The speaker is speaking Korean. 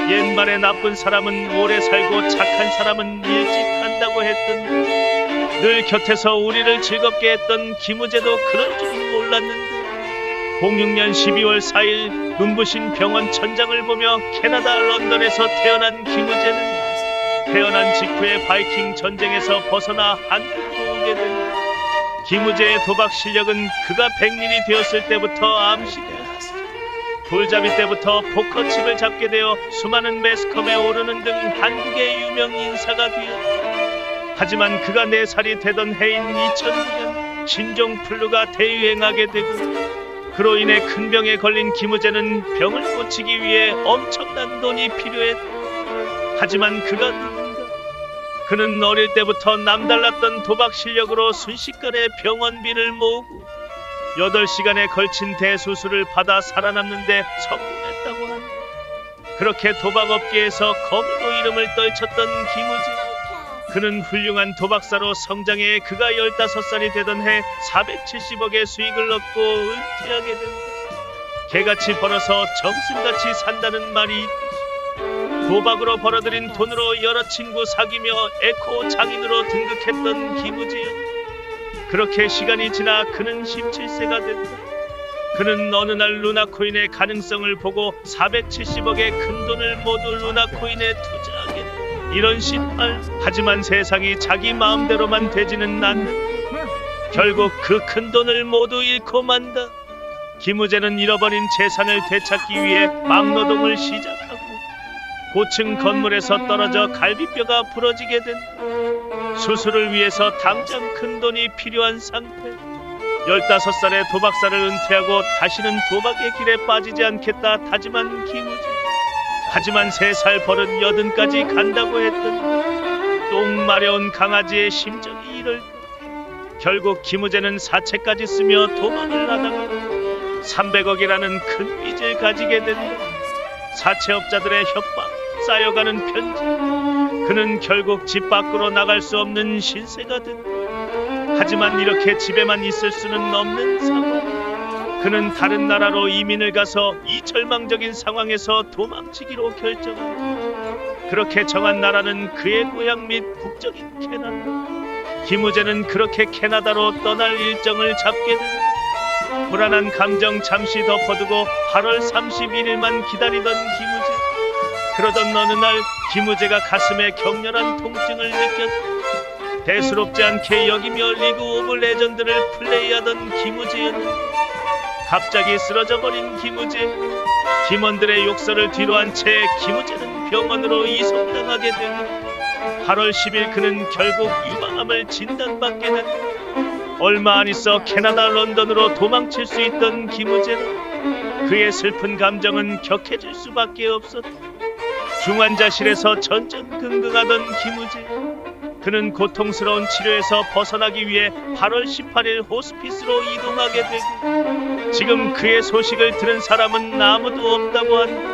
옛말에 나쁜 사람은 오래 살고 착한 사람은 일찍 간다고 했던, 늘 곁에서 우리를 즐겁게 했던 김우재도 그럴 줄은 몰랐는데 06년 12월 4일 눈부신 병원 천장을 보며 캐나다 런던에서 태어난 김우재는 태어난 직후에 바이킹 전쟁에서 벗어나 한국으로 오게 된, 김우재의 도박 실력은 그가 백린이 되었을 때부터 암시되었다. 돌잡이 때부터 포커칩을 잡게 되어 수많은 매스컴에 오르는 등 한국의 유명 인사가 되었다. 하지만 그가 4살이 되던 해인 2009년 신종플루가 대유행하게 되고, 그로 인해 큰 병에 걸린 김우재는 병을 고치기 위해 엄청난 돈이 필요했다. 하지만 그가 누군가? 그는 어릴 때부터 남달랐던 도박 실력으로 순식간에 병원비를 모으고 8시간에 걸친 대수술을 받아 살아남는데 성공했다고 한다. 그렇게 도박업계에서 검으로 이름을 떨쳤던 김우재. 그는 훌륭한 도박사로 성장해 그가 15살이 되던 해 470억의 수익을 얻고 은퇴하게 된다. 개같이 벌어서 정승같이 산다는 말이 있듯이 도박으로 벌어들인 돈으로 여러 친구 사귀며 에코 장인으로 등극했던 김우재. 그렇게 시간이 지나 그는 17세가 됐다. 그는 어느 날 루나코인의 가능성을 보고 470억의 큰 돈을 모두 루나코인에 투자하게 된다. 이런 신발. 하지만 세상이 자기 마음대로만 되지는 않는다. 결국 그 큰 돈을 모두 잃고 만다. 김우재는 잃어버린 재산을 되찾기 위해 막노동을 시작하고 고층 건물에서 떨어져 갈비뼈가 부러지게 된다. 수술을 위해서 당장 큰 돈이 필요한 상태. 15살에 도박사를 은퇴하고 다시는 도박의 길에 빠지지 않겠다 다짐한 김우재. 하지만 3살 버릇 80까지 간다고 했던 똥 마려운 강아지의 심정이 이럴까. 결국 김우재는 사채까지 쓰며 도박을 하다가 300억이라는 큰 빚을 가지게 된다. 사채업자들의 협박, 쌓여가는 편지. 그는 결국 집 밖으로 나갈 수 없는 신세가 된다. 하지만 이렇게 집에만 있을 수는 없는 상황. 그는 다른 나라로 이민을 가서 이 절망적인 상황에서 도망치기로 결정한다. 그렇게 정한 나라는 그의 고향 및 국적인 캐나다. 김우재는 그렇게 캐나다로 떠날 일정을 잡게 된다. 불안한 감정 잠시 덮어두고 8월 31일만 기다리던 김우재. 그러던 어느 날 김우재가 가슴에 격렬한 통증을 느꼈다. 대수롭지 않게 여기며 리그 오브 레전드를 플레이하던 김우재였는데 갑자기 쓰러져 버린 김우재. 팀원들의 욕설을 뒤로한 채 김우재는 병원으로 이송당하게 된다. 8월 10일 그는 결국 유방암을 진단받게 된다. 얼마 안 있어 캐나다 런던으로 도망칠 수 있던 김우재는 그의 슬픈 감정은 격해질 수밖에 없었다. 중환자실에서 전전긍긍하던 김우재. 그는 고통스러운 치료에서 벗어나기 위해 8월 18일 호스피스로 이동하게 되고 지금 그의 소식을 들은 사람은 아무도 없다고 한다.